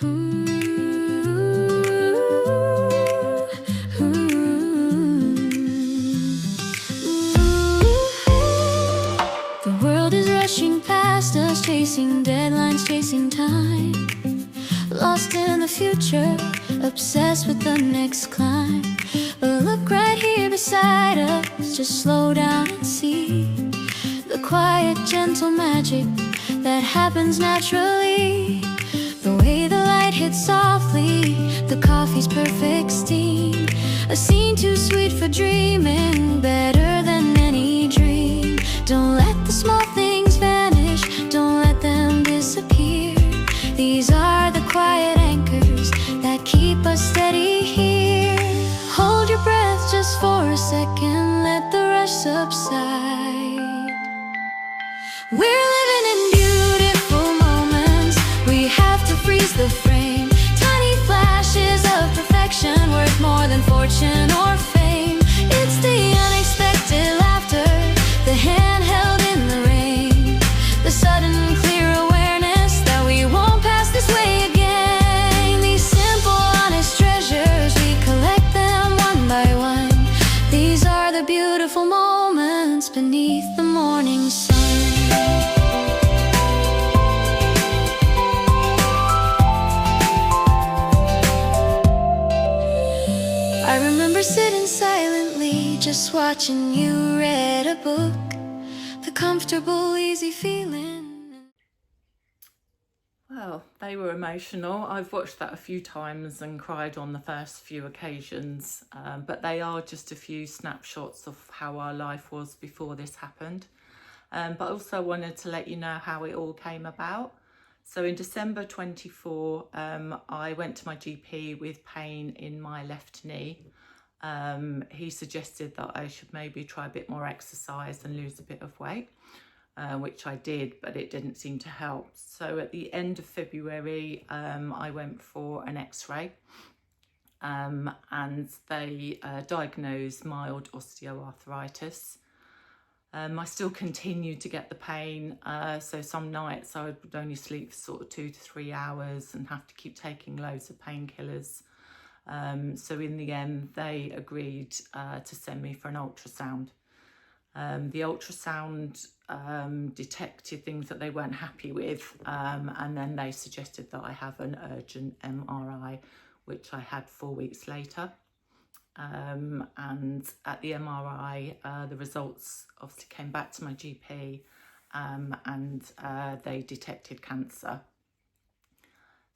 Ooh, ooh, ooh. The world is rushing past us, chasing deadlines, chasing time. Lost in the future, obsessed with the next climb. But look right here beside us, just slow down and see the quiet, gentle magic that happens naturally. The way the light hits softly, the coffee's perfect steam. A scene too sweet for dreaming, better than any dream. Don't let the small things vanish, don't let them disappear. These are the quiet anchors that keep us steady here. Hold your breath just for a second, let the rush subside. We're living in beautiful moments, we have to freeze the frame. Tiny flashes of perfection, worth more than fortune or fame. It's the unexpected laughter, the hand held in the rain, the sudden clear awareness that we won't pass this way again. These simple, honest treasures, we collect them one by one. These are the beautiful moments beneath the morning sun. I remember sitting silently, just watching you read a book. The comfortable, easy feeling. Well, they were emotional. I've watched that a few times and cried on the first few occasions, but they are just a few snapshots of how our life was before this happened. But I also wanted to let you know how it all came about. So in December 24, I went to my GP with pain in my left knee. He suggested that I should maybe try a bit more exercise and lose a bit of weight, which I did, but it didn't seem to help. So at the end of February, I went for an X-ray, and they diagnosed mild osteoarthritis. I still continued to get the pain, so some nights I would only sleep for sort of 2 to 3 hours and have to keep taking loads of painkillers. So in the end, they agreed to send me for an ultrasound. The ultrasound detected things that they weren't happy with, and then they suggested that I have an urgent MRI, which I had 4 weeks later. And at the MRI, the results obviously came back to my GP, and they detected cancer.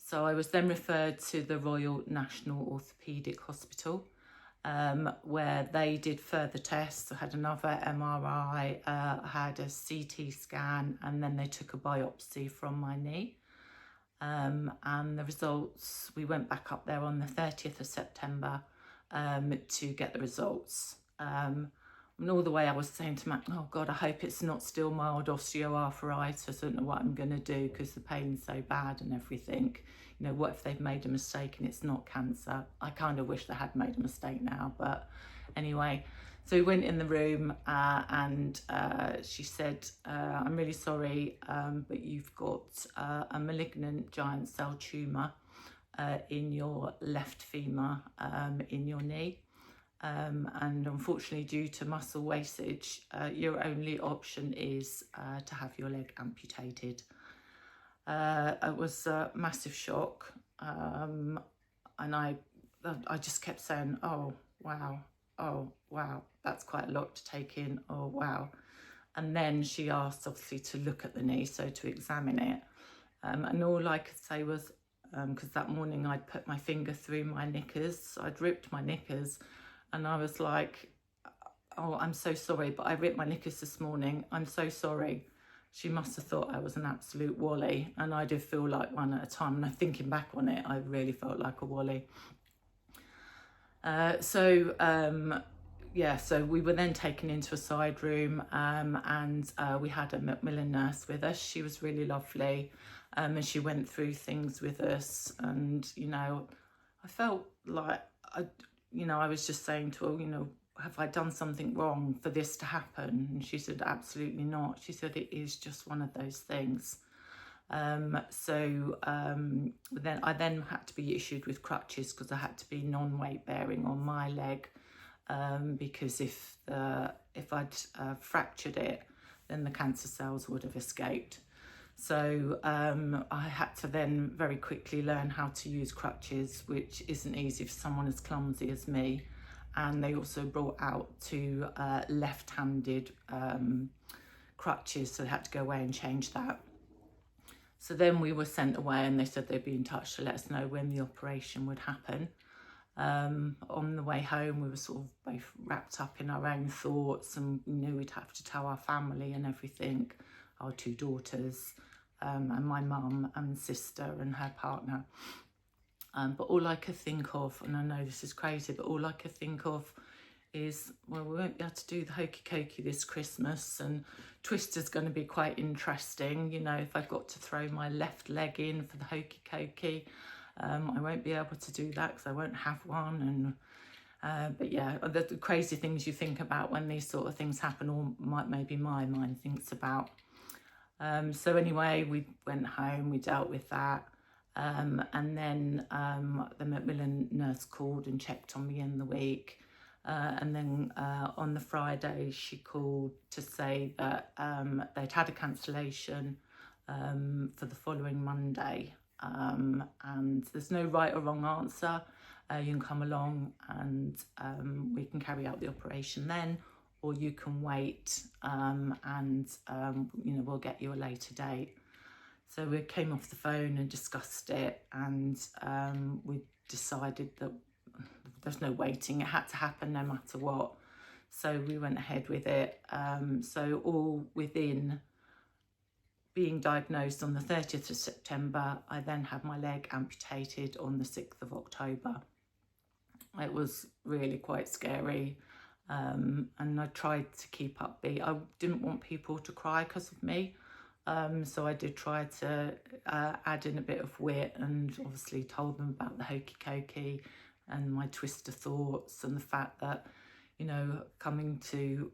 So I was then referred to the Royal National Orthopaedic Hospital, where they did further tests. I had another MRI, I had a CT scan, and then they took a biopsy from my knee. And the results, we went back up there on the 30th of September to get the results. And all the way I was saying to Matt, oh God, I hope it's not still mild osteoarthritis. I don't know what I'm going to do because the pain's so bad and everything. You know, what if they've made a mistake and it's not cancer? I kind of wish they had made a mistake now, but anyway. So we went in the room and she said, I'm really sorry, but you've got a malignant giant cell tumour in your left femur, in your knee. And unfortunately, due to muscle wastage, your only option is to have your leg amputated. It was a massive shock, and I just kept saying, oh wow, that's quite a lot to take in, oh wow. And then she asked obviously to look at the knee, so to examine it, and all I could say was, because that morning I'd put my finger through my knickers, so I'd ripped my knickers, and I was like, oh, I'm so sorry, but I ripped my knickers this morning, I'm so sorry. She must have thought I was an absolute wally, and I did feel like one at a time, and thinking back on it, I really felt like a wally. So we were then taken into a side room, and we had a Macmillan nurse with us. She was really lovely, and she went through things with us, and, you know, I felt like, I was just saying to her, have I done something wrong for this to happen? And she said, absolutely not. She said, it is just one of those things. Then I had to be issued with crutches because I had to be non-weight bearing on my leg, because if I'd fractured it, then the cancer cells would have escaped. So I had to then very quickly learn how to use crutches, which isn't easy for someone as clumsy as me. And they also brought out two left-handed crutches, so they had to go away and change that. So then we were sent away and they said they'd be in touch to let us know when the operation would happen. On the way home, we were sort of both wrapped up in our own thoughts, and we knew we'd have to tell our family and everything, our two daughters, and my mum and sister and her partner. But all I could think of, and I know this is crazy, but all I could think of is, well, we won't be able to do the hokey cokey this Christmas, and Twister's going to be quite interesting. You know, if I've got to throw my left leg in for the hokey cokey, I won't be able to do that because I won't have one. And but yeah, the crazy things you think about when these sort of things happen, or maybe my mind thinks about. So anyway, we went home, we dealt with that. And then the Macmillan nurse called and checked on me in the week. And then on the Friday, she called to say that they'd had a cancellation for the following Monday. And there's no right or wrong answer. You can come along and we can carry out the operation then, or you can wait and you know, we'll get you a later date. So we came off the phone and discussed it, and we decided that there's no waiting, it had to happen no matter what. So we went ahead with it. So all within being diagnosed on the 30th of September, I then had my leg amputated on the 6th of October. It was really quite scary. And I tried to keep upbeat. I didn't want people to cry because of me. So I did try to add in a bit of wit, and obviously told them about the hokey cokey and my Twister thoughts, and the fact that, you know, coming to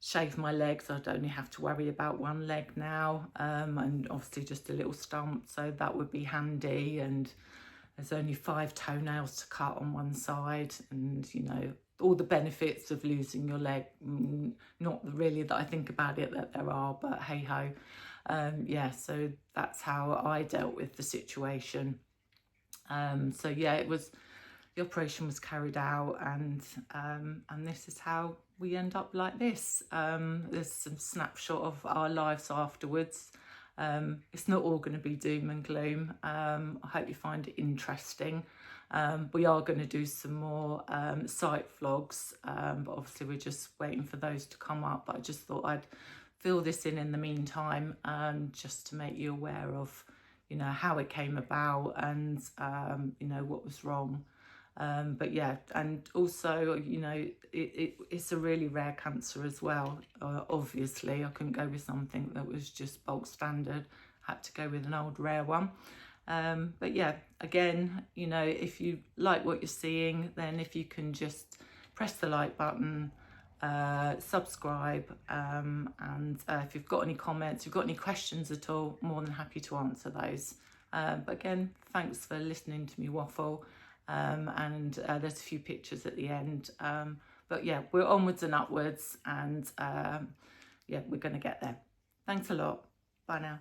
shave my legs, I'd only have to worry about one leg now, and obviously just a little stump, so that would be handy. And there's only 5 toenails to cut on one side, and you know, all the benefits of losing your leg. Not really that I think about it that there are, but hey ho. Yeah, so that's how I dealt with the situation. So yeah, the operation was carried out, and this is how we end up like this. There's some snapshot of our lives afterwards. It's not all going to be doom and gloom. I hope you find it interesting. We are going to do some more site vlogs, but obviously we're just waiting for those to come up. But I just thought I'd fill this in the meantime, just to make you aware of, you know, how it came about, and you know, what was wrong. But yeah, and also, you know, it's a really rare cancer as well. Obviously I couldn't go with something that was just bulk standard, had to go with an old rare one. But yeah, again, you know, if you like what you're seeing, then if you can just press the like button, subscribe, and if you've got any comments, you've got any questions at all, more than happy to answer those. But again, thanks for listening to me waffle. And there's a few pictures at the end. But yeah, we're onwards and upwards, and yeah, we're going to get there. Thanks a lot. Bye now.